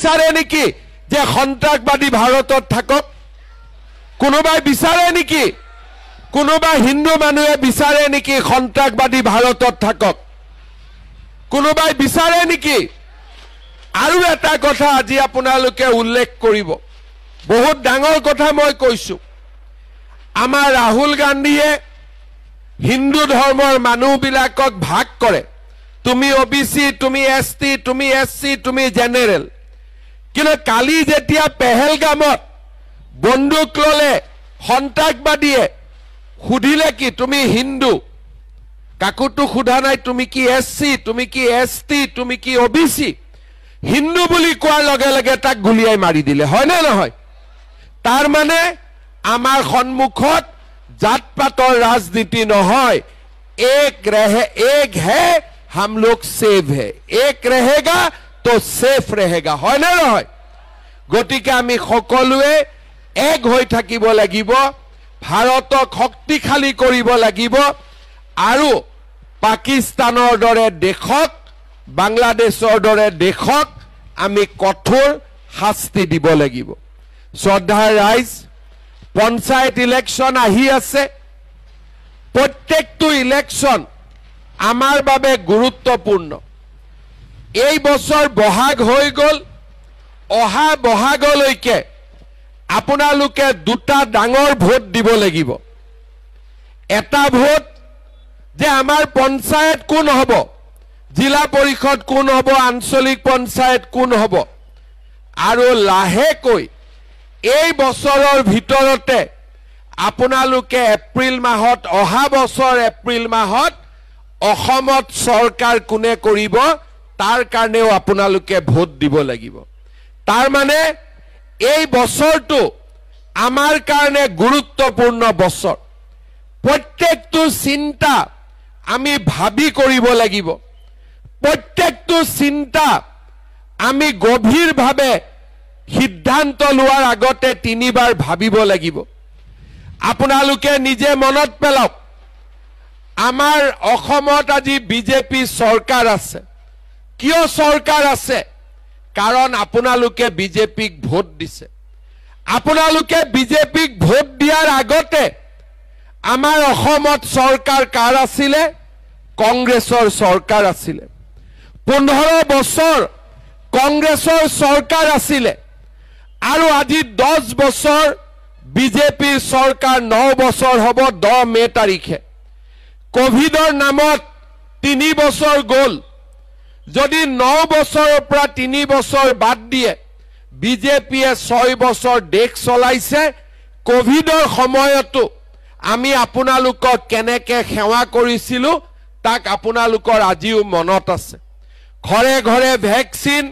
বিচাৰে নেকি যে সন্ত্ৰাসবাদী ভাৰতত থাকক কোনোবাই বিচাৰে নেকি কোনোবা হিন্দু মানুহে বিচাৰে নেকি সন্ত্ৰাসবাদী ভাৰতত থাকক কোনোবাই বিচাৰে নেকি আৰু এটা কথা আজি আপোনালোকে উল্লেখ কৰিব বহুত ডাঙৰ কথা মই কৈছো আমাৰ ৰাহুল গান্ধীয়ে হিন্দু ধৰ্মৰ মানুহবিলাকক ভাগ কৰে তুমি ওবিসি তুমি এসটি তুমি এসসি তুমি জেনাৰেল কিন্তু কালি যেতিয়া পেহেলগামত বন্দুক ললে সন্ত্ৰাসবাদীয়ে খুদিলে কি তুমি হিন্দু কাকুটো খুদা নাই তুমি কি এসসি তুমি কি এসটি তুমি কি ওবিসি হিন্দু বুলি কোৱাৰ লগে লগে তাক গুলিয়াই মাৰি দিলে হয় না নহয় তাৰ মানে আমাৰ সন্মুখত জাতপাতৰ ৰাজনীতি নহয় एक है हम लोग सेव है एक रहेगा तो सेफ रहेगा হয় না নহয় গতিকে আমি সকলোৱে এক হৈ থাকিব লাগিব ভাৰতক শক্তিশালী কৰিব লাগিব আৰু পাকিস্তানৰ দৰে দেশক বাংলাদেশৰ দৰে দেশক আমি কঠোৰ শাস্তি দিব লাগিব শ্ৰদ্ধাৰ ৰাইজ পঞ্চায়ত ইলেকশন আহি আছে প্ৰত্যেকটো ইলেকশন আমাৰ বাবে গুৰুত্বপূৰ্ণ এই বছৰ বহাগ হৈ গল অহা বহাগলৈকে আপোনালোকে দুটা ডাঙৰ ভোট দিব লাগিব এটা ভোট যে আমাৰ পঞ্চায়ত কোন হ'ব জিলা পৰিষদ কোন হ'ব আঞ্চলিক পঞ্চায়ত কোন হ'ব আৰু লাহেকৈ এই বছৰৰ ভিতৰতে আপোনালোকে এপ্ৰিল মাহত অহা বছৰ এপ্ৰিল মাহত অসমত চৰকাৰ কোনে কৰিব তাৰ কাৰণেও আপোনালোকে ভোট দিব লাগিব তাৰ মানে এই বছৰটো আমাৰ কাৰণে গুৰুত্বপূৰ্ণ বছৰ প্ৰত্যেকটো চিন্তা আমি ভাবি কৰিব লাগিব প্ৰত্যেকটো চিন্তা আমি গভীৰভাৱে সিদ্ধান্ত লোৱাৰ আগতে তিনিবাৰ ভাবিব লাগিব আপোনালোকে নিজে মনত পেলাওক আমাৰ অসমত আজি বিজেপি চৰকাৰ আছে কিয় চৰকাৰ আছে কাৰণ আপোনালোকে বিজেপিক ভোট দিছে আপোনালোকে বিজেপিক ভোট দিয়াৰ আগতে আমাৰ অসমত চৰকাৰ কাৰ আছিল কংগ্ৰেছৰ চৰকাৰ আছিল 15 বছৰ কংগ্ৰেছৰ চৰকাৰ আছিল আৰু আজি 10 বছৰ বিজেপিৰ চৰকাৰ 9 বছৰ হ'ব 10 মে তাৰিখে কোভিডৰ নামত 3 বছৰ গল যদি 9 বছৰৰ পৰা 3 বছৰ বাদ দিয়ে বিজেপিয়ে 6 বছৰ দেশ চলাইছে কোভিডৰ সময়তো আমি আপোনালোকক কেনেকে সেৱা কৰিছিলো তাক আপোনালোকৰ আজিও মনত আছে ঘৰে ঘৰে ভ্যাকচিন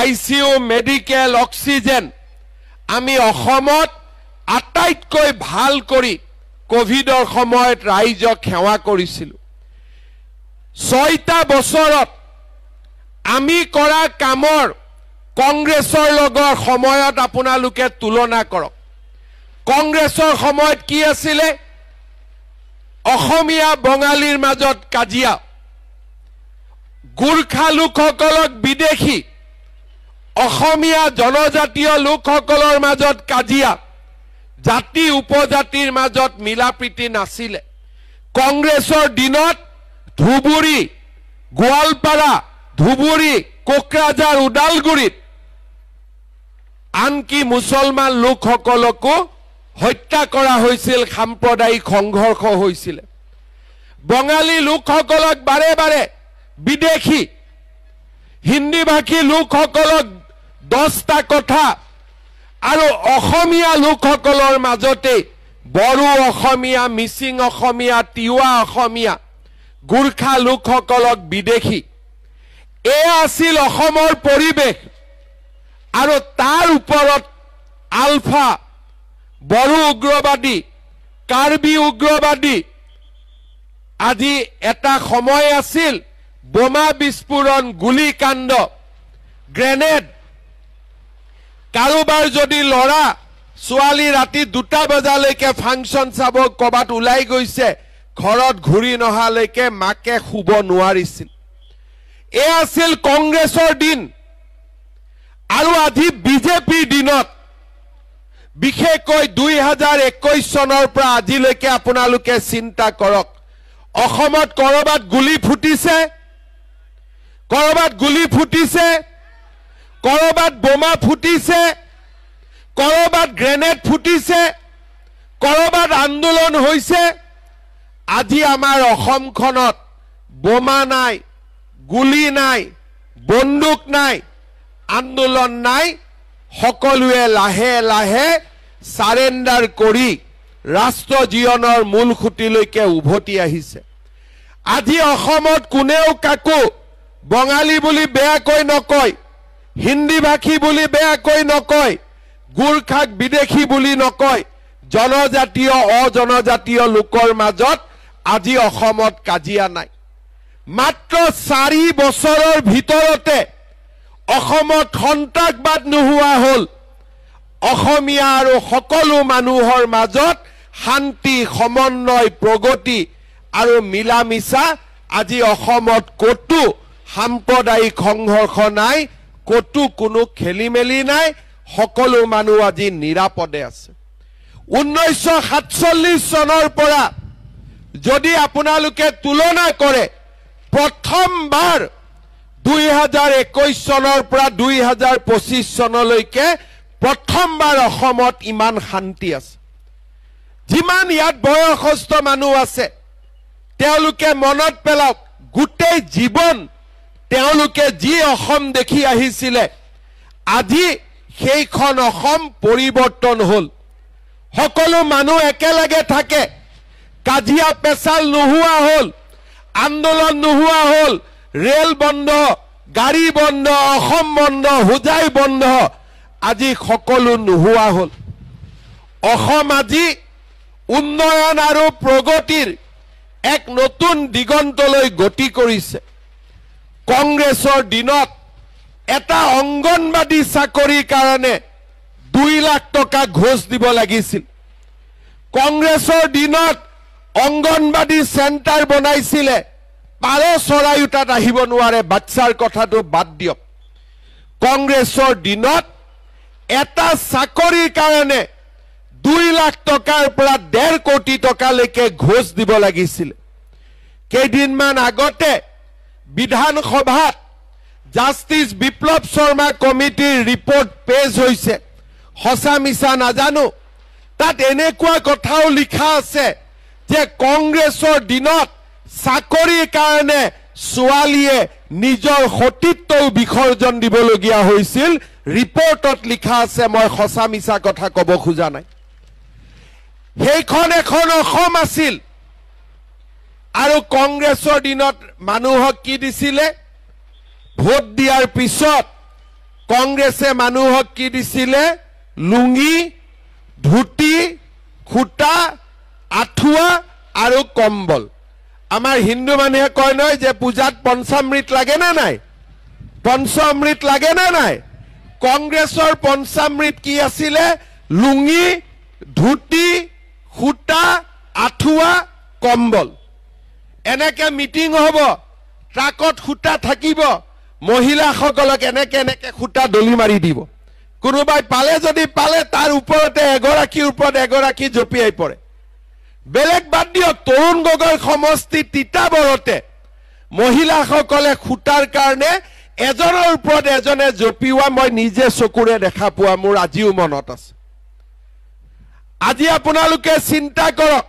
আইসিইউ মেডিকেল অক্সিজেন আমি অসমত আটাইতকৈ ভাল কৰি কোভিডৰ সময়ত ৰাইজক সেৱা কৰিছিলো 6টা বছৰত আমি কৰা কামৰ কংগ্ৰেছৰ লগৰ সময়ত আপোনালোকে তুলনা কৰক কংগ্ৰেছৰ সময়ত কি আছিল অসমীয়া বঙালীৰ মাজত কাজিয়া গুৰখা লোকসকলক বিদেশী অসমীয়া জনজাতীয় লোকসকলৰ মাজত কাজিয়া জাতি উপজাতিৰ মাজত মিলাপ্ৰীতি নাছিল কংগ্ৰেছৰ দিনত ধুবুৰী গোৱালপাৰা ধুবুৰী কোকৰাঝাৰ উদালগুৰিত আনকি মুছলমান লোকসকলকো হত্যা কৰা হৈছিল সাম্প্ৰদায়িক সংঘৰ্ষ হৈছিল বঙালী লোকসকলক বাৰে বাৰে বিদেশী হিন্দী ভাষী লোকসকলক 10টা কথা আৰু অসমীয়া লোকসকলৰ মাজতে বড়ো অসমীয়া মিচিং অসমীয়া তিৱা অসমীয়া গুৰখা লোকসকলক বিদেশী এয়া আছিল অসমৰ পৰিবেশ আৰু তাৰ ওপৰত আলফা বড়ো উগ্ৰবাদী কাৰ্বি উগ্ৰবাদী আজি এটা সময় আছিল বোমা বিস্ফোৰণ গুলিকাণ্ড গ্ৰেনেড কাৰোবাৰ যদি লৰা ছোৱালী ৰাতি 2টা বজালৈকে ফাংচন চাব কবাত উলাই গৈছে ঘৰত ঘূৰি নহালৈকে মাকে শুব নোৱাৰিছিল এ আছিল কংগ্ৰেছৰ দিন আৰু আজি বিজেপিৰ দিনত বিশেষকৈ 2021 চনৰ পৰা আজিলৈকে আপোনালোকে চিন্তা কৰক অসমত কৰবাত গুলি ফুটিছে কৰবাত বোমা ফুটিছে কৰবাত গ্ৰেনেড ফুটিছে কৰবাত আন্দোলন হৈছে আজি আমাৰ অসমখনত বোমা নাই গুলি নাই বন্দুক নাই আন্দোলন নাই সকলোৱে লাহে লাহে সাৰেন্ডাৰ কৰি ৰাষ্ট্ৰ জীৱনৰ মূল খুঁটিলৈকে উভতি আহিছে আজি অসমত কোনেও কাকো বঙালী বুলি বেয়াকৈ নকয় হিন্দী ভাষী বুলি বেয়াকৈ নকয় গুৰখাক বিদেশী বুলি নকয় জনজাতীয় অজনজাতীয় লোকৰ মাজত আজি অসমত কাজিয়া নাই মাত্ৰ 4 বছৰৰ ভিতৰতে অসমত সন্ত্ৰাসবাদ নোহোৱা হল অসমীয়া আৰু সকলো মানুহৰ মাজত শান্তি সমন্বয় প্ৰগতি আৰু মিলামিছা আজি অসমত কতো সাম্প্ৰদায়িক সংঘৰ্ষ নাই কতো কোনো খেলিমেলি নাই সকলো মানুহ আজি নিৰাপদে আছে 1947 চনৰ পৰা যদি আপোনালোকে তুলনা কৰে প্ৰথমবাৰ 2021 চনৰ পৰা 2025 চনলৈকে প্ৰথমবাৰ অসমত ইমান শান্তি আছে যিমান ইয়াত বয়সস্থ মানুহ আছে তেওঁলোকে মনত পেলাওক গোটেই জীৱন তেওঁলোকে যি অসম দেখি আহিছিলে আজি সেইখন অসম পৰিৱৰ্তন হল সকলো মানুহ একেলগে থাকে কাজিয়া পেছাল নোহোৱা হল আন্দোলন নোহোৱা হল ৰেল বন্ধ গাড়ী বন্ধ অসম বন্ধ হুজাই বন্ধ আজি সকলো নোহোৱা হল অসম আজি উন্নয়ন আৰু প্ৰগতিৰ এক নতুন দিগন্তলৈ গতি কৰিছে কংগ্ৰেছৰ দিনত এটা অংগনবাদী চাকৰিৰ কাৰণে 2 লাখ টকা ঘোষ দিব লাগিছিল কংগ্ৰেছৰ দিনত অংগনবাদী সেন্টাৰ বনাইছিলে পাৰ চৰাইও তাত আহিব নোৱাৰে বাচ্চাৰ কথাটো বাদ দিয়ক কংগ্ৰেছৰ দিনত এটা চাকৰিৰ কাৰণে 2 লাখ টকাৰ পৰা 1.5 কোটি টকালৈকে ঘোষ দিব লাগিছিল কেইদিনমান আগতে বিধানসভাত জাষ্টিস বিপ্লৱ শৰ্মা কমিটিৰ ৰিপৰ্ট পেশ হৈছে হসা মিছা নাজানো তাত এনেকুৱা কথাও লিখা আছে যে কংগ্ৰেছৰ দিনত চাকৰিৰ কাৰণে ছোৱালীয়ে নিজৰ সতীত্বও বিসৰ্জন দিবলগীয়া হৈছিল ৰিপৰ্টত লিখা আছে মই হসা মিছা কথা কব খোজা নাই সেইখন এখন অসম আছিল আৰু কংগ্ৰেছৰ দিনত মানুহক কি দিছিলে ভোট দিয়াৰ পিছত কংগ্ৰেছে মানুহক কি দিছিলে লুঙ্গি ধুতি খুটা আঠুৱা আৰু কম্বল আমাৰ হিন্দু মানুহে কয় নহয় যে পূজাত পঞ্চামৃত লাগে না নাই পঞ্চামৃত লাগে না নাই কংগ্ৰেছৰ পঞ্চামৃত কি আছিলে লুঙ্গি ধুতি খুটা আঠুৱা কম্বল এনেকে মিটিং হ'ব ট্ৰাকত খুটা থাকিব মহিলাসকলক এনেকে এনেকে খুটা দলি মাৰি দিব কোনোবাই পালে যদি পালে তাৰ ওপৰতে এগৰাকীৰ ওপৰত এগৰাকী জপিয়াই পৰে বেলেগ বাদ দিয়ক তৰুণ গগৈৰ সমষ্টি তিতাবৰতে মহিলাসকলে খুটাৰ কাৰণে এজনৰ ওপৰত এজনে জপিওৱা মই নিজে চকুৰে দেখা পোৱা মোৰ আজিও মনত আছে আজি আপোনালোকে চিন্তা কৰক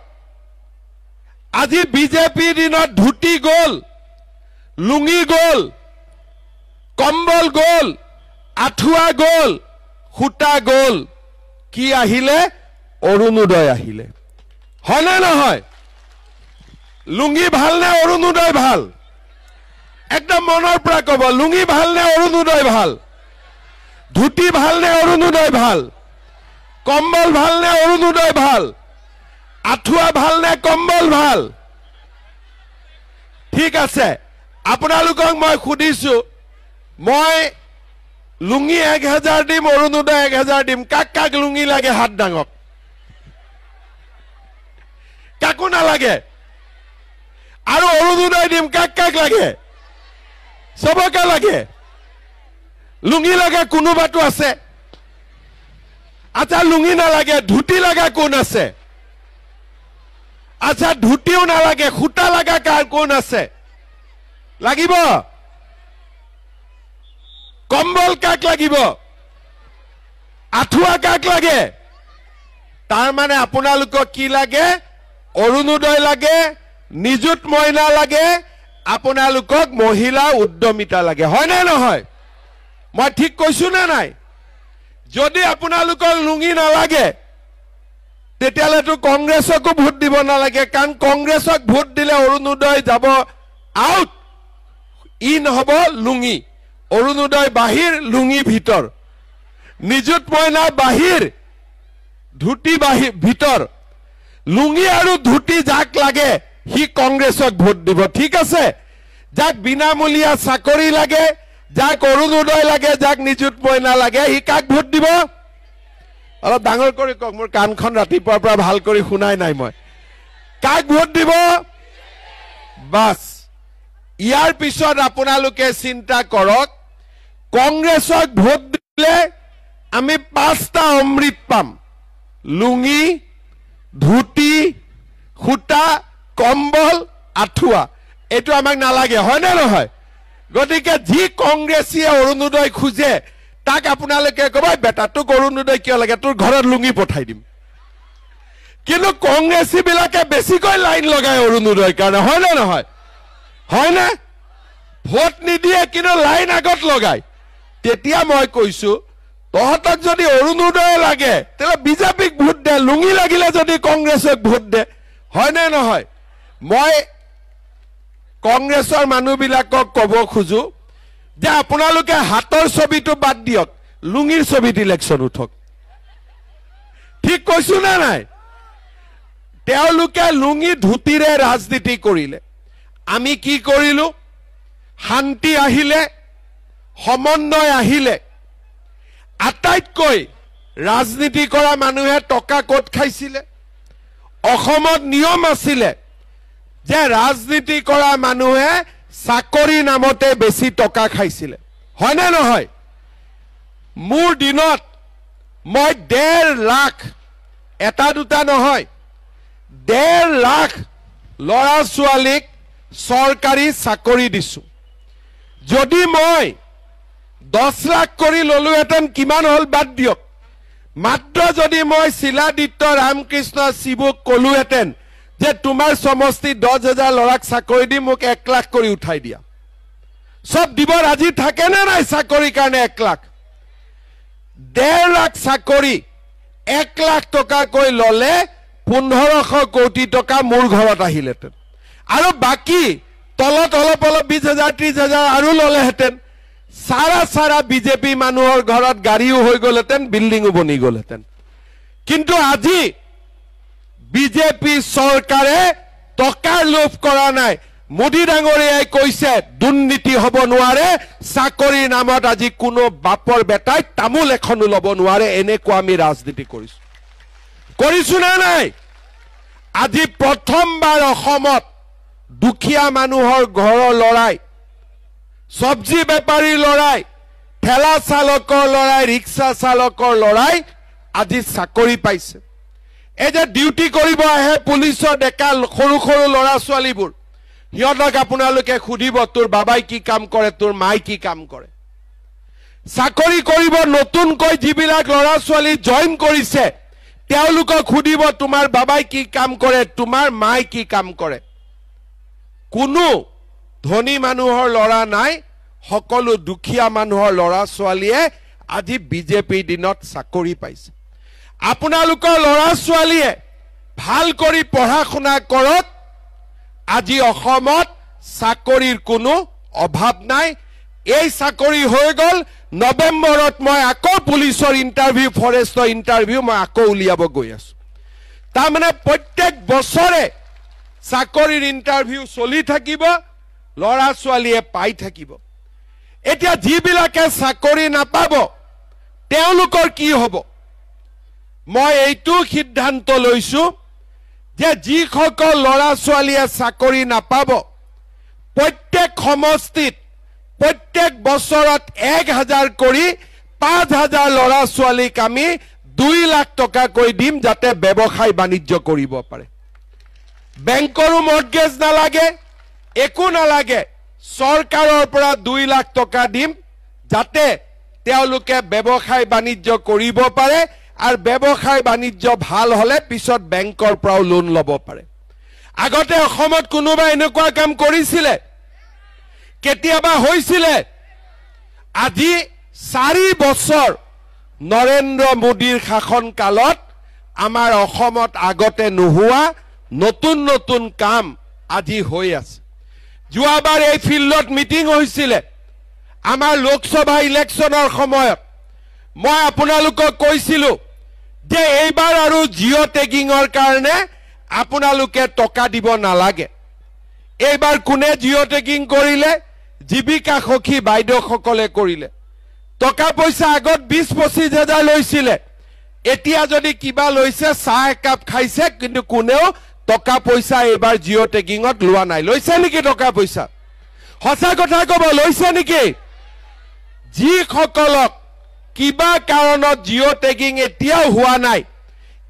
আজি বিজেপিৰ দিনত ধুতি গল লুঙ্গি গল কম্বল গল আঠুৱা গল খুটা গল কি আহিলে অৰুণোদয় আহিলে হনে নহয় লুঙ্গি ভাল নে অৰুণোদয় ভাল একদম মনৰ পৰা কব লুঙ্গি ভাল নে অৰুণোদয় ভাল ধুতি ভাল নে অৰুণোদয় ভাল কম্বল ভাল নে অৰুণোদয় ভাল আঠুৱা ভাল নে কম্বল ভাল ঠিক আছে আপোনালোকক মই খুদিছো মই লুঙ্গি 1000 দিম অৰুণোদয় 1000 দিম কাক কাক লুঙ্গি লাগে হাত ডাঙক কাকো নালাগে আৰু অৰুণোদয় দিম কাক কাক লাগে সবকে লাগে লুঙি লগা কোনোবাটো আছে? আচ্ছা লুঙি নালাগে, ধুতি লগা কোন আছে? আচ্ছা ধুতিও নালাগে, সূতা লগা কাৰ কোন আছে? লাগিব? কম্বল কাক লাগিব? আঠুৱা কাক লাগে? তাৰ মানে আপোনালোকক কি লাগে? অৰুণোদয় লাগে, নিযুত মইনা লাগে, আপোনালোকক মহিলা উদ্যমিতা লাগে, হয় নে নহয়? মই ঠিক কৈছো না নাই? যদি আপোনালোকৰ লুঙি নালাগে তেতিয়াহ'লেতো কংগ্ৰেছকো ভোট দিব নালাগে, কাৰণ কংগ্ৰেছক ভোট দিলে অৰুণোদয় যাব আউট, ইন হ'ব লুঙি। অৰুণোদয় বাহিৰ, লুঙি ভিতৰ, নিযুত মইনা বাহিৰ, ধুতি বাহিৰ ভিতৰ। লুঙি আৰু ধুতি যাক লাগে সি কংগ্ৰেছক ভোট দিব, ঠিক আছে? যাক বিনামূলীয়া চাকৰি লাগে, যাক অৰুণোদয় লাগে, যাক নিযুত মইনা লাগে, সি কাক ভোট দিব? অলপ ডাঙৰ কৰি কওক, মোৰ কাণখন ৰাতিপুৱাৰ পৰা ভাল কৰি শুনাই নাই মই। কাক ভোট দিব? বাছ, ইয়াৰ পিছত আপোনালোকে চিন্তা কৰক, কংগ্ৰেছক ভোট দিলে আমি 5টা অমৃত পাম, লুঙি, ধুতি, সূতা, কম্বল, আঠুৱা। এইটো আমাক নালাগে, হয় নে নহয়? গতিকে যি কংগ্ৰেছীয়ে অৰুণোদয় খোজে তাক আপোনালোকে ক'ব, বেটা তোক অৰুণোদয় কিয় লাগে, তোৰ ঘৰত লুঙি পঠাই দিম। কিন্তু কংগ্ৰেছী বিলাকে বেছিকৈ লাইন লগায় অৰুণোদয়ৰ কাৰণে, হয় নে নহয়? হয় নে? ভোট নিদিয়ে কিন্তু লাইন আগত লগায়। তেতিয়া মই কৈছো, তহঁতক যদি অৰুণোদয় লাগে তেতিয়াহ'লে বিজেপিক ভোট দে, লুঙি লাগিলে যদি কংগ্ৰেছক ভোট দে, হয় নে নহয়? মই কংগ্ৰেছৰ মানুহবিলাকক ক'ব খোজো যে আপোনালোকে হাতৰ ছবিটো বাদ দিয়ক, লুঙিৰ ছবিত ইলেকশ্যন উঠক। ঠিক কৈছো না নাই? তেওঁলোকে লুঙি ধুতিৰে ৰাজনীতি কৰিলে, আমি কি কৰিলো? শান্তি আহিলে, সমন্বয় আহিলে। আটাইতকৈ ৰাজনীতি কৰা মানুহে টকা ক'ত খাইছিলে? অসমত নিয়ম আছিলে যে ৰাজনীতি কৰা মানুহে চাকৰি নামতে বেছি টকা খাইছিলে, হয় নে নহয়? মোৰ দিনত মই 1.5 লাখ, এটা দুটা নহয়, 1.5 লাখ ল'ৰা ছোৱালীক চৰকাৰী চাকৰি দিছো। যদি মই 10 লাখ কৰি ললোহেঁতেন কিমান হ'ল বাদ দিয়ক, মাত্ৰ যদি মই শিলাদিত্য ৰামকৃষ্ণ শিবুক কলোহেঁতেন যে তোমাৰ সমষ্টি 10,000 ল'ৰাক চাকৰি দি মোক 1 লাখ কৰি উঠাই দিয়া, সব দিব ৰাজি থাকে নে নাই? চাকৰিৰ কাৰণে 1 লাখ, 1.5 লাখ চাকৰি 1 লাখ টকাকৈ ললে 1500 কোটি টকা মোৰ ঘৰত আহিলেহেঁতেন, আৰু বাকী তলত অলপ অলপ 20,000 30,000 আৰু ললেহেঁতেন। সাৰা বিজেপি মানুহৰ ঘৰত গাড়ীও হৈ গ'লহেঁতেন, বিল্ডিংও বনি গ'লহেঁতেন। কিন্তু আজি বিজেপি চৰকাৰে টকাৰ লোভ কৰা নাই। মোদী ডাঙৰীয়াই কৈছে দুৰ্নীতি হ'ব নোৱাৰে, চাকৰিৰ নামত আজি কোনো বাপৰ বেটাই তামোল এখনো ল'ব নোৱাৰে, এনেকুৱা আমি ৰাজনীতি কৰিছো না নাই? আজি প্ৰথমবাৰ অসমত দুখীয়া মানুহৰ ঘৰৰ লৰাই, সবজি বেপাৰীৰ লৰাই, ঠেলা চালকৰ লৰাই, ৰিক্সা চালকৰ লৰাই আজি চাকৰি পাইছে। এই যে ডিউটি কৰিব আহে পুলিচৰ ডেকা সৰু সৰু ল'ৰা ছোৱালীবোৰ, সিহঁতক আপোনালোকে সুধিব তোৰ বাবাই কি কাম কৰে, তোৰ মাই কি কাম কৰে। চাকৰি কৰিব নতুনকৈ যিবিলাক ল'ৰা ছোৱালী জইন কৰিছে তেওঁলোকক সুধিব তোমাৰ বাবাই কি কাম কৰে, তোমাৰ মাই কি কাম কৰে। কোনো ধনী মানুহৰ ল'ৰা নাই, সকলো দুখীয়া মানুহৰ ল'ৰা ছোৱালীয়ে আজি বিজেপিৰ দিনত চাকৰি পাইছে। আপোনালোকৰ ল'ৰা ছোৱালীয়ে ভাল কৰি পঢ়া শুনা কৰক, আজি অসমত চাকৰিৰ কোনো অভাৱ নাই। এই চাকৰি হৈ গ'ল, নৱেম্বৰত মই আকৌ পুলিচৰ ইণ্টাৰভিউ, ফৰেষ্টৰ ইণ্টাৰভিউ মই আকৌ উলিয়াব গৈ আছো। তাৰমানে প্ৰত্যেক বছৰে চাকৰিৰ ইণ্টাৰভিউ চলি থাকিব, ল'ৰা ছোৱালীয়ে পাই থাকিব। এতিয়া যিবিলাকে চাকৰি নাপাব তেওঁলোকৰ কি হ'ব? মই এইটো সিদ্ধান্ত লৈছো যে যিসকল ল'ৰা ছোৱালীয়ে চাকৰি নাপাব প্ৰত্যেক সমষ্টিত প্ৰত্যেক বছৰত 1000 কৰি 5000 ল'ৰা ছোৱালীক আমি 2 লাখ টকাকৈ দিম যাতে ব্যৱসায় বাণিজ্য কৰিব পাৰে বেংকৰো মৰ্টগেজ নালাগে একো নালাগে চৰকাৰৰ পৰা 2 লাখ টকা দিম যাতে তেওঁলোকে ব্যৱসায় বাণিজ্য কৰিব পাৰে আৰু ব্যৱসায় বাণিজ্য ভাল হলে পিছত বেংকৰ পৰাও লোন ল'ব পাৰে আগতে অসমত কোনোবা এনেকুৱা কাম কৰিছিলে কেতিয়াবা হৈছিলে আজি 4 বছৰ নৰেন্দ্ৰ মোদীৰ শাসন কালত আমাৰ অসমত আগতে নোহোৱা নতুন নতুন কাম আজি হৈ আছে যোৱাবাৰ এই ফিল্ডত মিটিং হৈছিলে আমাৰ লোকসভা ইলেকশ্যনৰ সময়ত মই আপোনালোকক কৈছিলো যে এইবাৰ আৰু জিঅ' টেগিংৰ কাৰণে আপোনালোকে টকা দিব নালাগে এইবাৰ কোনে জিঅ' টেগিং কৰিলে জীৱিকা সখী বাইদেউসকলে কৰিলে টকা পইচা আগত 20-25 হাজাৰ লৈছিলে এতিয়া যদি কিবা লৈছে চাহ একাপ খাইছে কিন্তু কোনেও টকা পইচা এইবাৰ জিঅ' টেগিংত লোৱা নাই লৈছে নেকি টকা পইচা সঁচা কথা ক'ব লৈছে নেকি যিসকলক কিবা কাৰণত জিঅ' টেগিং এতিয়াও হোৱা নাই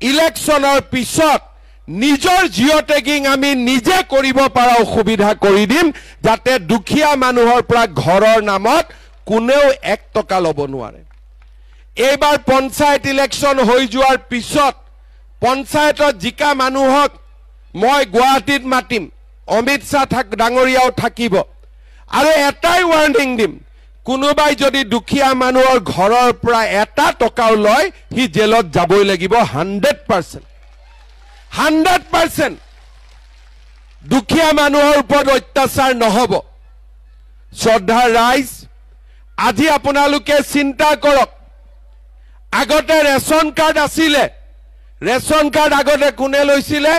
ইলেকশ্যনৰ পিছত নিজৰ জিঅ' টেগিং আমি নিজে কৰিব পৰা সুবিধা কৰি দিম যাতে দুখীয়া মানুহৰ পৰা ঘৰৰ নামত কোনেও 1 টকা ল'ব নোৱাৰে এইবাৰ পঞ্চায়ত ইলেকশ্যন হৈ যোৱাৰ পিছত পঞ্চায়তত জিকা মানুহক মই গুৱাহাটীত মাতিম অমিত শাহ ডাঙৰীয়াও থাকিব আৰু এটাই ৱাৰ্নিং দিম কোনোবাই যদি দুখীয়া মানুহৰ ঘৰৰ পৰা 1 টকাও লয় হি জেলত যাবই লাগিব 100% দুখীয়া মানুহৰ ওপৰত অত্যাচাৰ নহব শ্ৰদ্ধা ৰাইজ আজি আপোনালোকে চিন্তা কৰক আগতে ৰেচন কাৰ্ড আছিলে ৰেচন কাৰ্ড আগতে কোনে লৈছিলে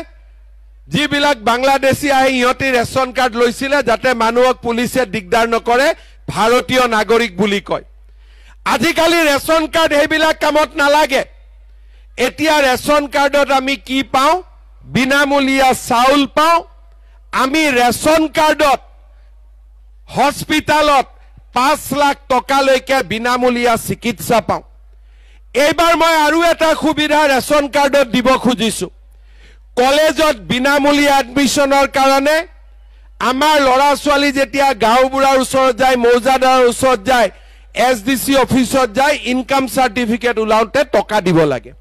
যিবিলাক বাংলাদেশী আহি ইহঁতে ৰেচন কাৰ্ড লৈছিলে যাতে মানুহক পুলিচে দিগদাৰ নকৰে ভাৰতীয় নাগৰিক বুলি কয় আজিকালি ৰেচন কাৰ্ড হেবিলাক কামত নালাগে এতিয়া ৰেচন কাৰ্ডত আমি কি পাওঁ বিনামূলীয়া চাউল পাওঁ আমি ৰেচন কাৰ্ডত হস্পিটালত 5 লাখ টকালৈকে বিনামূলীয়া চিকিৎসা পাওঁ এইবাৰ মই আৰু এটা সুবিধা ৰেচন কাৰ্ডত দিব খুজিছো কলেজত বিনামূলীয়া এডমিশনৰ কাৰণে আমাৰ ল'ৰা ছোৱালী যেতিয়া গাঁওবুঢ়াৰ ওচৰত যায় মৌজাদাৰৰ ওচৰত যায় এছডিসি অফিসত যায় ইনকাম সার্টিফিকেট উলাওতে টকা দিব লাগে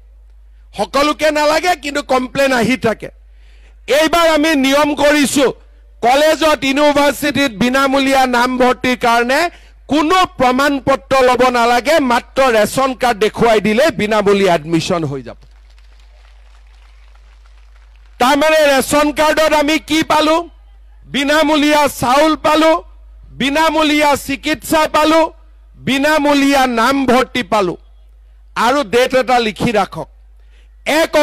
সকলোকে নালাগে কিন্তু কমপ্লেইন আহি থাকে এইবাৰ আমি নিয়ম কৰিছো কলেজত ইউনিভাৰ্সিটিত বিনামূলীয়া নাম ভৰ্তিৰ কাৰণে কোনো প্ৰমাণ পত্ৰ লব নালাগে মাত্ৰ ৰেচন কাৰ্ড দেখুৱাই দিলে বিনামূলীয়া এডমিশন হৈ যাব তাৰমানে ৰেচন কাৰ্ডত আমি কি পালো বিনামূলীয়া চাউল পালো বিনামূলীয়া চিকিৎসা পালো বিনামূলীয়া নাম ভৰ্তি পালো আৰু ডেট এটা লিখি ৰাখক 1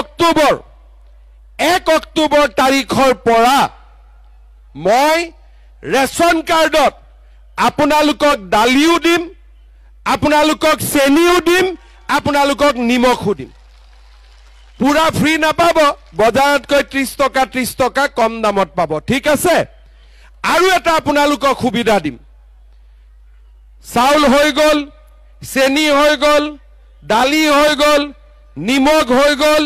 অক্টোবৰ তাৰিখৰ পৰা মই ৰেচন কাৰ্ডত আপোনালোকক দালিও দিম আপোনালোকক চেনিও দিম আপোনালোকক নিমখও দিম পুৰা ফ্ৰী নাপাব বজাৰতকৈ 30 টকা কম দামত পাব ঠিক আছে আৰু এটা আপোনালোকক সুবিধা দিম চাউল হৈ গল চেনি হৈ গল দালি হৈ গল নিমখ হৈ গল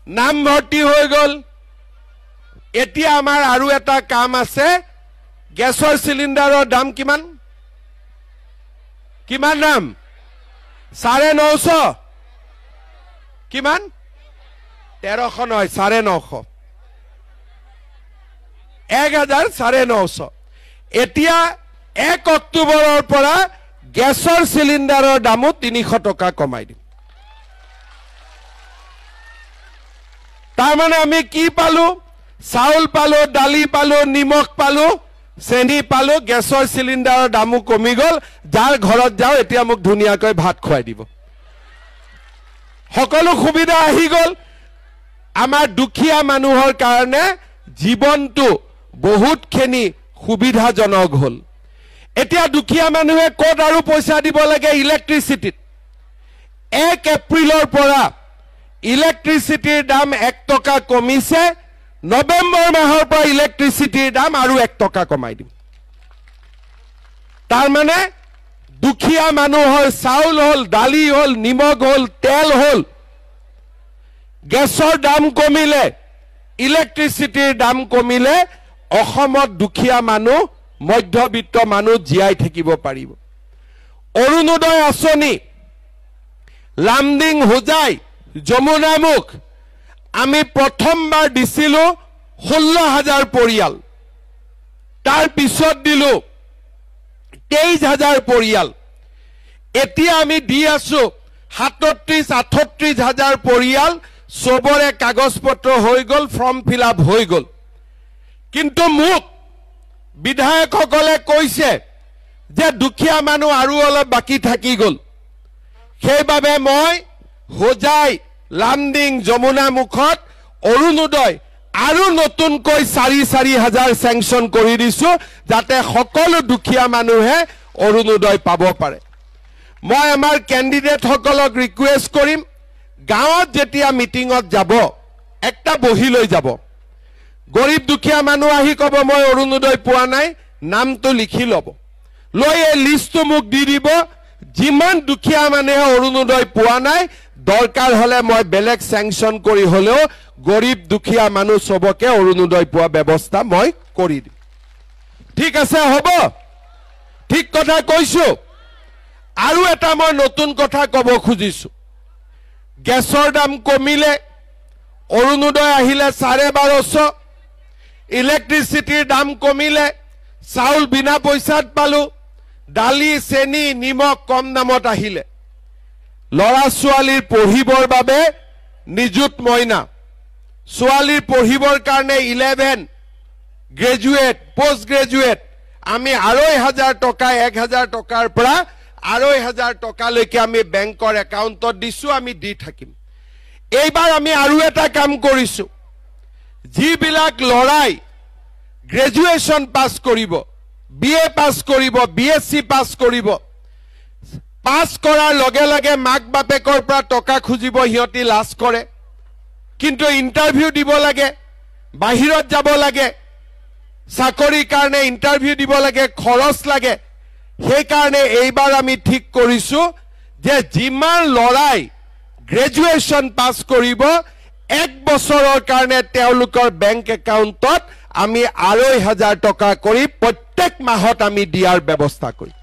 নাম ভৰ্তি হৈ গল এতিয়া আমাৰ আৰু এটা কাম আছে গেছৰ সিলিন্ডাৰৰ দাম কিমান কিমান দাম 950 কিমান 1300 নহয় 950 1000 এতিয়া 1 অক্টোবৰৰ পৰা গেছৰ সিলিন্ডাৰৰ দামো 300 টকা কমাই দিম তাৰমানে আমি কি পালো চাউল পালো দালি পালো নিমখ পালো চেনি পালো গেছৰ সিলিন্ডাৰৰ দামো কমি গল যাৰ ঘৰত যাও এতিয়া মোক ধুনিয়াকৈ ভাত খুৱাই দিব সকলো সুবিধা আহি গল আমাৰ দুখীয়া মানুহৰ কাৰণে জীৱনটো বহুতখিনি সুবিধাজনক হল এতিয়া দুখীয়া মানুহে কোট আৰু পইচা দিব লাগে ইলেক্ট্ৰিচিটিত 1 এপ্ৰিলৰ পৰা ইলেক্ট্ৰিচিটিৰ দাম 1 টকা কমিছে নৱেম্বৰ মাহৰ পৰা ইলেক্ট্ৰিচিটিৰ দাম আৰু 1 টকা কমাই দিম তাৰ মানে দুখীয়া মানুহৰ চাউল হল, দালি হল, নিমখ হল, তেল হল, গেছৰ দাম কমিলে, ইলেক্ট্ৰিচিটিৰ দাম কমিলে, অসমত দুখীয়া মানুহ, মধ্যবিত্ত মানুহ জীয়াই থাকিব পাৰিব। অৰুণোদয় আঁচনি, লামডিং, হোজাই, যমুনামুখ আমি প্ৰথমবাৰ দিছিলো 16,000 পৰিয়াল, তাৰ পিছত দিলো 23,000 পৰিয়াল, এতিয়া আমি দি আছো 37-38,000 পৰিয়াল, সবৰে কাগজ পত্ৰ হৈ গল, ফৰ্ম ফিল আপ হৈ গল। কিন্তু মোক বিধায়কসকলে কৈছে যে দুখীয়া মানুহ আৰু অলপ বাকি থাকি গল, সেইবাবে মই হোজাই, লামডিং, যমুনামুখত অৰুণোদয় আৰু নতুনকৈ 4,000 চেংচন কৰি দিছো, যাতে সকলো দুখীয়া মানুহে অৰুণোদয় পাব পাৰে। মই আমাৰ কেণ্ডিডেটসকলক ৰিকুৱেষ্ট কৰিম, গাঁৱত যেতিয়া মিটিঙত যাব একটা বহি লৈ যাব, গৰীব দুখীয়া মানুহ আহি কব মই অৰুণোদয় পোৱা নাই, নামটো লিখি ল'ব, লৈ এই লিষ্টটো মোক দি দিব, যিমান দুখীয়া মানুহে অৰুণোদয় পোৱা নাই, দৰকাৰ হলে মই বেলেগ চেংচন কৰি হলেও গৰীব দুখীয়া মানুহ সবকে অৰুণোদয় পোৱা ব্যৱস্থা মই কৰি দিম। ঠিক আছে, হ'ব, ঠিক কথা কৈছো। আৰু এটা মই নতুন কথা কব খুজিছো, গেছৰ দাম কমিলে, অৰুণোদয় আহিলে 1250, ইলেক্ট্ৰিচিটিৰ দাম কমিলে, চাউল বিনা পইচাত পালো, দালি, চেনি, নিমখ কম দামত আহিলে, লৰা ছোৱালীৰ পঢ়িবৰ বাবে নিযুত মইনা, ছোৱালীৰ পঢ়িবৰ কাৰণে 11 গ্ৰেজুৱেট, পোষ্ট গ্ৰেজুৱেট আমি 2,500 টকা, 1,000 টকাৰ পৰা 2,500 টকালৈকে আমি বেংকৰ একাউণ্টত দিছো, আমি দি থাকিম। এইবাৰ আমি আৰু এটা কাম কৰিছো, যিবিলাক লৰাই গ্ৰেজুৱেশ্যন পাছ কৰিব, BA পাছ কৰিব, BSc পাছ কৰিব, পাছ কৰাৰ লগে লগে মাক বাপেকৰ পৰা টকা খুজিব, সিহঁতি লাজ কৰে, কিন্তু ইণ্টাৰভিউ দিব লাগে, বাহিৰত যাব লাগে, চাকৰিৰ কাৰণে ইণ্টাৰভিউ দিব লাগে, খৰচ লাগে। সেইকাৰণে এইবাৰ আমি ঠিক কৰিছো যে যিমান লৰাই গ্ৰেজুৱেশ্যন পাছ কৰিব, 1 বছৰৰ কাৰণে তেওঁলোকৰ বেংক একাউণ্টত আমি 2,500 টকা কৰি প্ৰত্যেক মাহত আমি দিয়াৰ ব্যৱস্থা কৰিম,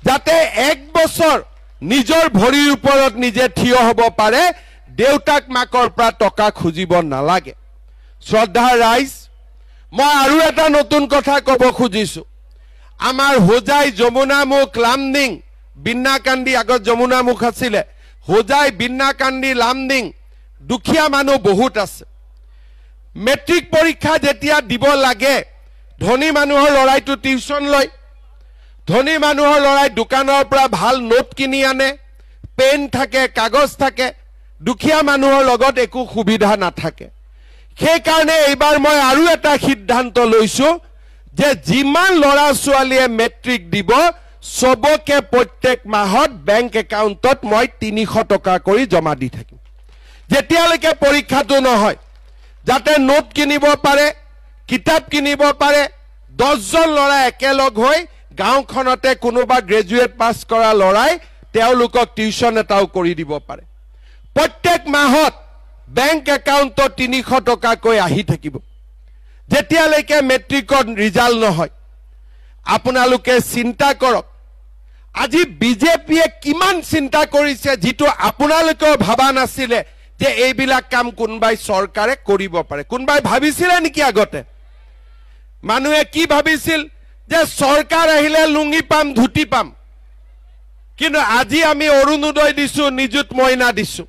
যাতে 1 বছৰ নিজৰ ভৰিৰ ওপৰত নিজে থিয় হ'ব পাৰে, দেউতাক মাকৰ পৰা টকা খুজিব নালাগে। শ্ৰদ্ধাৰ ৰাইজ, মই আৰু এটা নতুন কথা কব খুজিছো, আমাৰ হোজাই, যমুনামুখ, লামডিং, বিন্নাকান্দি, আগত যমুনামুখ আছিলে, হোজাই, বিন্নাকান্দি, লামডিং দুখীয়া মানুহ বহুত আছে। মেট্ৰিক পৰীক্ষা যেতিয়া দিব লাগে, ধনী মানুহৰ লৰাইটো টিউচন লয়, ধনী মানুহৰ লৰাই দোকানৰ পৰা ভাল নোট কিনি আনে, পেন থাকে, কাগজ থাকে, দুখীয়া মানুহৰ লগত একো সুবিধা নাথাকে। সেইকাৰণে এইবাৰ মই আৰু এটা সিদ্ধান্ত লৈছো যে যিমান লৰা ছোৱালীয়ে মেট্ৰিক দিব, সবকে প্ৰত্যেক মাহত বেংক একাউণ্টত মই 300 টকা কৰি জমা দি থাকিম, যেতিয়ালৈকে পৰীক্ষাটো নহয়, যাতে নোট কিনিব পাৰে, কিতাপ কিনিব পাৰে। 10 জন লৰা একেলগ হৈ গাঁওখনতে কোনোবা গ্ৰেজুৱেট পাছ কৰা লৰাই তেওঁলোকক টিউচন এটাও কৰি দিব পাৰে। প্ৰত্যেক মাহত বেংক একাউণ্টত 300 টকাকৈ আহি থাকিব, যেতিয়ালৈকে মেট্ৰিকত ৰিজাল্ট নহয়। আপোনালোকে চিন্তা কৰক, আজি বিজেপিয়ে কিমান চিন্তা কৰিছে, যিটো আপোনালোকেও ভাবা নাছিলে যে এইবিলাক কাম কোনবাই চৰকাৰে কৰিব পাৰে। কোনবাই ভাবিছিলে নেকি আগতে? মানুহে কি ভাবিছিল যে চৰকাৰ আহিলে লুঙি পাম, ধুতি পাম, কিন্তু আজি আমি অৰুণোদয় দিছো, নিযুত মইনা দিছো।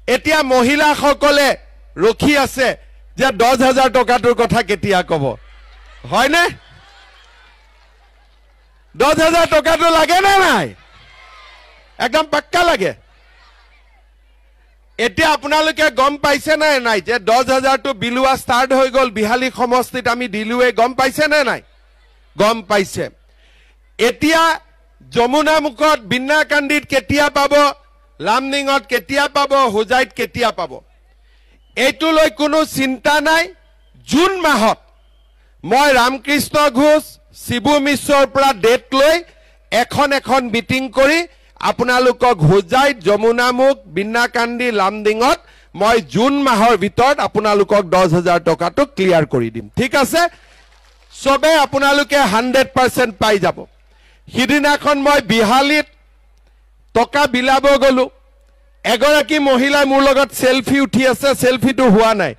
এতিয়া মহিলাসকলে ৰখি আছে যে 10,000 টকাটোৰ কথা কেতিয়া কব, হয়নে? 10,000 টকাটো লাগে নে নাই? একদম পাক্কা লাগে। এতিয়া আপোনালোকে গম পাইছে নে নাই যে 10,000টো বিলুৱা ষ্টাৰ্ট হৈ গল, বিহালী সমষ্টিত আমি দিলোৱে, গম পাইছে নে নাই? গম পাইছে। এতিয়া যমুনামুখত, বিন্নাকান্দিত কেতিয়া পাব, লামডিঙত কেতিয়া পাব, হোজাইত কেতিয়া পাব, এইটো লৈ কোনো চিন্তা নাই। জুন মাহত মই ৰামকৃষ্ণ ঘোষ, শিবু মিশ্ৰৰ পৰা ডেট লৈ এখন মিটিং কৰি আপোনালোকক হোজাইত যমুনামুখ বিন্নাকান্দি লামডিঙত মই জুন মাহৰ ভিতৰত আপোনালোকক 10,000 টকাটো ক্লিয়াৰ কৰি দিম ঠিক আছে সবে আপোনালোকে 100% পাই যাব হিদিনাখন মই বিহালীত টকা বিলাব গলো এগৰাকী মহিলা মোৰ লগত সেলফি উঠি আছে সেলফিটো হোৱা নাই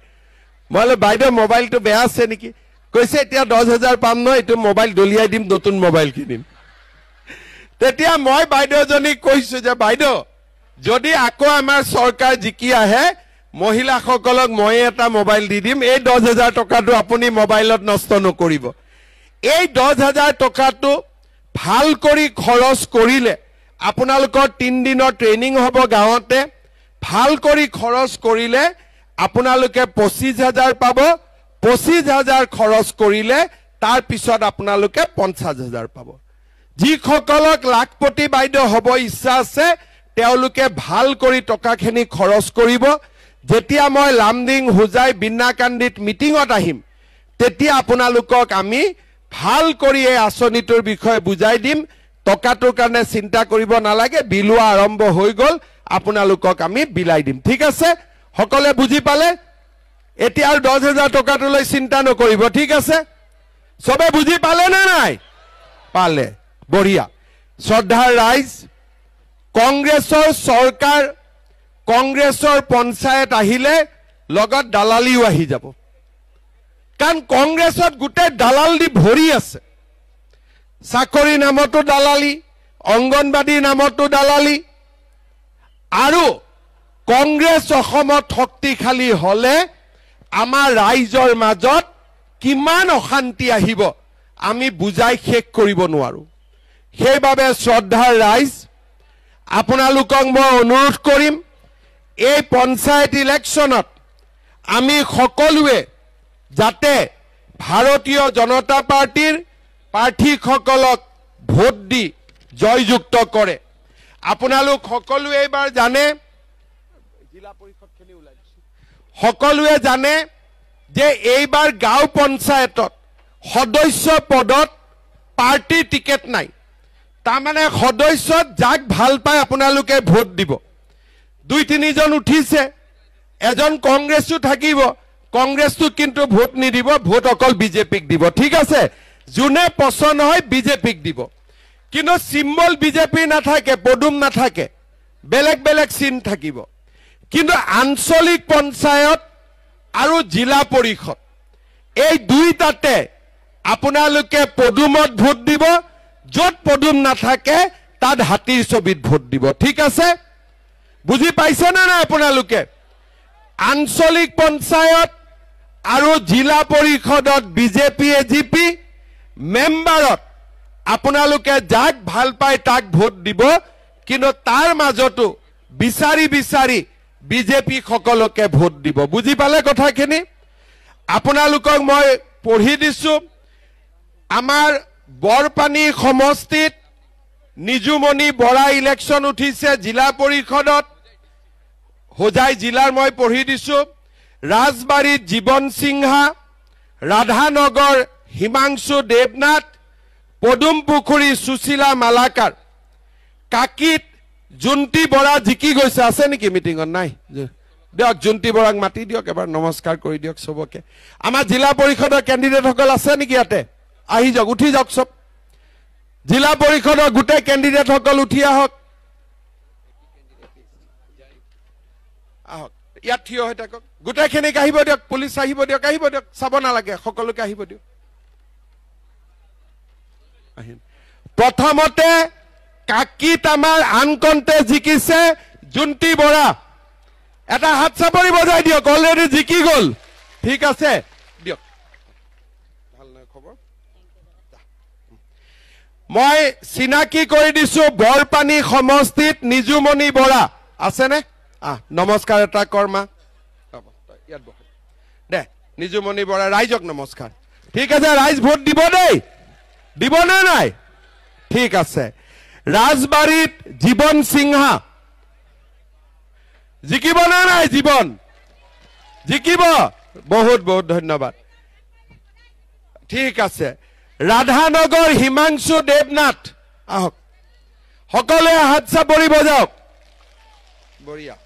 মই বাইদেউ মোবাইলটো বেয়া আছে নেকি কৈছে এতিয়া 10,000 পাম ন এটো মোবাইল দলিয়াই দিম নতুন মোবাইল কিনিম তেতিয়া মই বাইদেউজনী কৈছো যে বাইদেউ যদি আকৌ আমাৰ সৰকাৰ জিকি আহে মহিলাসকলক মই এটা মোবাইল দি দিম এই 10,000 টকাটো আপুনি মোবাইলত নষ্ট নকৰিব এই 10,000 টকাটো ভাল কৰি খৰচ কৰিলে আপোনালোকৰ 3 দিনৰ ট্ৰেনিং হ'ব গাঁৱতে ভাল কৰি খৰচ কৰিলে আপোনালোকে 25,000 পাব 25,000 খৰচ কৰিলে তাৰ পিছত আপোনালোকে 50,000 পাব যিসকলক লাখপতি বাইদেউ হ'ব ইচ্ছা আছে তেওঁলোকে ভাল কৰি টকাখিনি খৰচ কৰিব যেতিয়া মই লামডিং হোজাই বিন্নাকান্দিত মিটিঙত আহিম তেতিয়া আপোনালোকক আমি ভাল কৰি এই আঁচনিটোৰ বিষয়ে বুজাই দিম টকাটোৰ কাৰণে চিন্তা কৰিব নালাগে বিলোৱা আৰম্ভ হৈ গল আপোনালোকক আমি বিলাই দিম ঠিক আছে সকলে বুজি পালে এতিয়া আৰু 10,000 টকাটোলৈ চিন্তা নকৰিব ঠিক আছে সবে বুজি পালে না নাই পালে বঢ়িয়া শ্ৰদ্ধাৰ ৰাইজ কংগ্ৰেছৰ চৰকাৰ কংগ্ৰেছৰ পঞ্চায়ত আহিলে লগত দালালিও আহি যাব কাৰণ কংগ্ৰেছত গোটেই দালাল দি ভৰি আছে চাকৰি নামতো দালালি অংগনবাদী নামতো দালালি আৰু কংগ্ৰেছ অসমত শক্তিশালী হলে আমাৰ ৰাইজৰ মাজত কিমান অশান্তি আহিব আমি বুজাই শেষ কৰিব নোৱাৰো সেইবাবে শ্ৰদ্ধাৰ ৰাইজ আপোনালোকক মই অনুৰোধ কৰিম এই পঞ্চায়ত ইলেকশ্যনত আমি সকলোৱে যাতে ভাৰতীয় জনতা পাৰ্টিৰ প্ৰাৰ্থীসকলক ভোট দি জয়যুক্ত কৰে আপোনালোক সকলোৱে এবাৰ জানে জিলা পৰিষদখিনি ওলাই সকলোৱে জানে যে এইবাৰ গাঁও পঞ্চায়তত সদস্য পদত পাৰ্টি টিকেট নাই তাৰমানে সদস্যত যাক ভাল পায় আপোনালোকে ভোট দিব 2-3 জন উঠিছে এজন কংগ্ৰেছও থাকিব কংগ্ৰেছটো কিন্তু ভোট নিদিব ভোট অকল বিজেপিক দিব ঠিক আছে জুনে পছন্দ হয় বিজেপিক দিব কিন্তু সিম্বল বিজেপি নাথাকে পদুম নাথাকে বেলেগ বেলেগ চিন থাকিব কিন্তু আঞ্চলিক পঞ্চায়ত আৰু জিলা পৰিষদ এই দুইটাতে আপোনালোকে পদুমত ভোট দিব যত পদুম নাথাকে তাত হাতীৰ ছবিত ভোট দিব ঠিক আছে বুজি পাইছে না না আপোনালোকে আঞ্চলিক পঞ্চায়ত আৰু জিলা পৰিষদত বিজেপি এজিপি মেম্বাৰত আপোনালোকে যাক ভাল পায় তাক ভোট দিব কিন্তু তাৰ মাজতো বিচাৰি বিজেপি সকলকে ভোট দিব বুজি পালে কথাখিনি আপোনালোকক মই পঢ়ি দিছো আমাৰ বৰপানী সমষ্টিত নিজুমণি বৰা ইলেকশ্যন উঠিছে জিলা পৰিষদত হোজাই জিলাৰ মই পঢ়ি দিছো ৰাজবাৰীত জীৱন সিংহা ৰাধানগৰ হিমাংশু দেৱনাথ পদুম পুখুৰী সুশীলা মালাকাৰ কাকিত জুন্তি বৰা জিকি গৈছে আছে নেকি মিটিঙত নাই দিয়ক জুন্তি বৰাক মাতি দিয়ক এবাৰ নমস্কাৰ কৰি দিয়ক সবকে আমাৰ জিলা পৰিষদৰ কেণ্ডিডেট সকল আছে নেকি ইয়াতে আহি যাওক উঠি যাওক সব জিলা পৰিষদৰ গোটেই কেণ্ডিডেট সকল উঠি আহক আহক ইয়াত থিয় হৈ থাকক গোটেইখিনিক আহিব দিয়ক পুলিচ আহিব দিয়ক চাব নালাগে সকলোকে আহিব দিয়ক প্ৰথমতে কাকিত আমাৰ আনকন্তে জিকিছে জুন্তি বৰা এটা হাত চাপৰি বজাই দিয়ক অলৰেডি জিকি গল ঠিক আছে দিয়ক ভাল নহয় খবৰ মই চিনাকি কৰি দিছো বৰপানী সমষ্টিত নিজুমণি বৰা আছে নে নমস্কাৰ এটা কৰ্মা ইয়াত বহ দে নিজুমণি বৰা ৰাইজক নমস্কাৰ ঠিক আছে ৰাইজ ভোট দিব দেই দিব না নাই ঠিক আছে ৰাজবাৰীত জীৱন সিংহা জিকিব না নাই জীৱন জিকিব বহুত বহুত ধন্যবাদ ঠিক আছে ৰাধানগৰ হিমাংশু দেৱনাথ আহক সকলোৱে হাত চাপৰি বজাওক বঢ়িয়া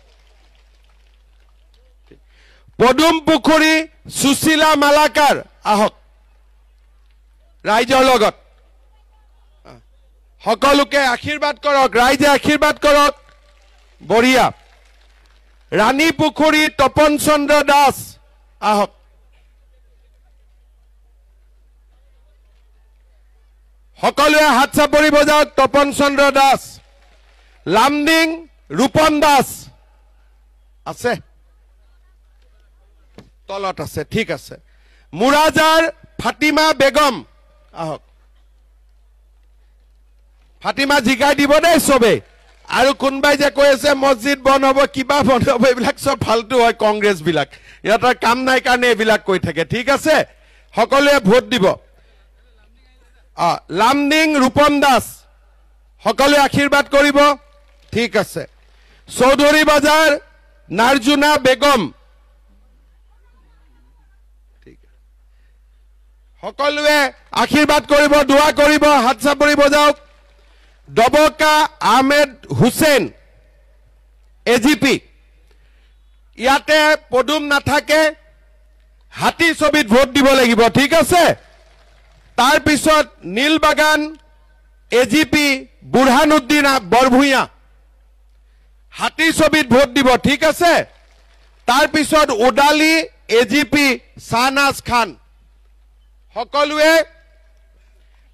পদুম পুখুৰী সুশীলা মালাকাৰ আহক ৰাইজৰ লগত সকলোকে আশীৰ্বাদ কৰক ৰাইজে আশীৰ্বাদ কৰক বঢ়িয়া ৰাণী পুখুৰী তপন চন্দ্ৰ দাস আহক সকলোৱে হাত চাপৰি বজাওক তপন চন্দ্ৰ দাস লামডিং ৰূপন দাস আছে তলত আছে ঠিক আছে মুৰাজাৰ ফাতিমা বেগম আহক ফাতিমা জিকাই দিব দেই চবে আৰু কোনবাই যে কৈ আছে মছজিদ বন্ধ হ'ব কিবা বন্ধ হ'ব এইবিলাক সব ফালতু হয় কংগ্ৰেছ বিলাক ইয়াৰ কাম নাই কাৰণে এইবিলাক কৈ থাকে ঠিক আছে সকলোৱে ভোট দিব লামডিং ৰূপন দাস সকলোৱে আশীৰ্বাদ কৰিব ঠিক আছে চৌধুৰী বাজাৰ নাৰ্জুনা বেগম সকলোৱে আশীৰ্বাদ কৰিব দোৱা কৰিব হাত চাপৰি বজাওক ডবকা আহমেদ হুছেইন এজিপি ইয়াতে পদুম নাথাকে হাতী ছবিত ভোট দিব লাগিব ঠিক আছে তাৰ পিছত নীলবাগান এজিপি বুৰহানুদ্দিন বৰভূঞা হাতী ছবিত ভোট দিব ঠিক আছে তাৰ পিছত ওদালি এজিপি শাহনাজ খান সকলোৱে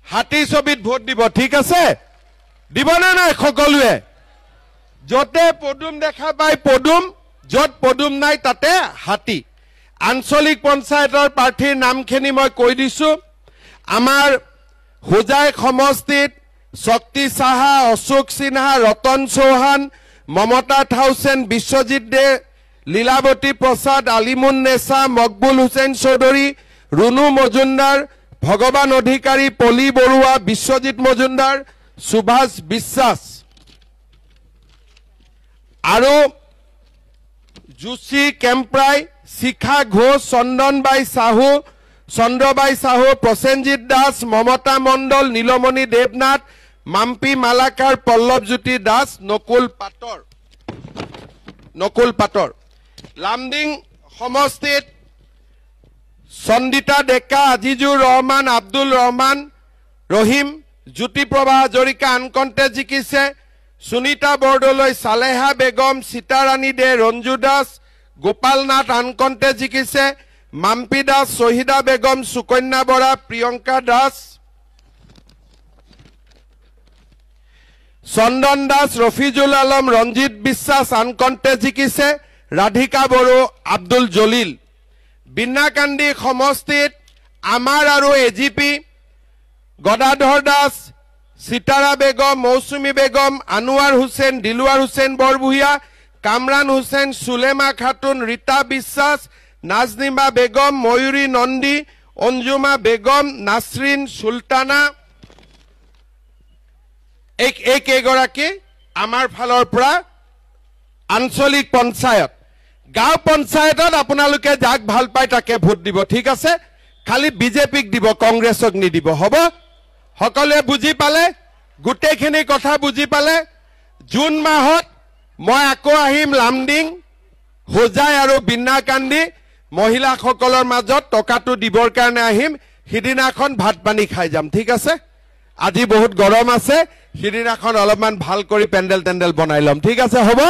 হাতী ছবিত ভোট দিব ঠিক আছে দিবনে নাই সকলোৱে যতে পদুম দেখা পায় পদুম যত পদুম নাই তাতে হাতী আঞ্চলিক পঞ্চায়তৰ প্ৰাৰ্থীৰ নামখিনি মই কৈ দিছো আমাৰ হোজাই সমষ্টিত শক্তি সাহা অশোক সিনহা ৰতন চৌহান মমতা থাউচেন বিশ্বজিৎ দে লীলাৱতী প্ৰসাদ আলিমুন নেছা মকবুল হুছেইন চৌধুৰী ৰুনু মজুমদাৰ ভগৱান অধিকাৰী পলি বৰুৱা বিশ্বজিৎ মজুমদাৰ সুভাষ বিশ্বাস আৰু জুচি কেম্প্ৰাই শিখা ঘোষ চন্দনবাই সাহু চন্দ্ৰবাই সাহু প্ৰসেনজিৎ দাস মমতা মণ্ডল নীলমণি দেৱনাথ মাম্পি মালাকাৰ পল্লৱজ্যোতি দাস নকুল পাটৰ লামডিং সমষ্টিত সন্দিতা ডেকা আজিজুৰ ৰহমান আব্দুল ৰহমান ৰহিম জ্যোতিপ্ৰভা হাজৰিকা আনকণ্ঠে জিকিছে সুনীতা বৰদলৈ সালেহা বেগম সীতাৰাণী দে ৰঞ্জু দাস গোপাল নাথ আনকণ্ঠে জিকিছে মাম্পি দাস শহীদা বেগম সুকন্যা বৰা প্ৰিয়ংকা দাস চন্দন দাস ৰফিজুল আলম ৰঞ্জিত বিশ্বাস আনকণ্ঠে জিকিছে ৰাধিকা বড়ো আব্দুল জলিল বিনাকান্দি সমষ্টিত আমাৰ আৰু এজিপি গদাধৰ দাস সিতাৰা বেগম মৌচুমী বেগম আনোৱাৰ হুছেইন দিলৱাৰ হুছেইন বৰভূঞা কামৰান হুছেইন সুলেমা খাতুন ৰীতা বিশ্বাস নাজনিমা বেগম ময়ূৰী নন্দী অঞ্জুমা বেগম নাছৰিন সুলতানা এইকেইগৰাকী আমাৰ ফালৰ পৰা আঞ্চলিক পঞ্চায়ত গাঁও পঞ্চায়তত আপোনালোকে যাক ভাল পায় তাকে ভোট দিব ঠিক আছে খালি বিজেপিক দিব কংগ্ৰেছক নিদিব হ'ব সকলোৱে বুজি পালে গোটেইখিনি কথা বুজি পালে জুন মাহত মই আকৌ আহিম লামডিং হোজাই আৰু বিনাকান্দি মহিলাসকলৰ মাজত টকাটো দিবৰ কাৰণে আহিম সিদিনাখন ভাত পানী খাই যাম ঠিক আছে আজি বহুত গৰম আছে সিদিনাখন অলপমান ভাল কৰি পেণ্ডেল বনাই ল'ম ঠিক আছে হ'ব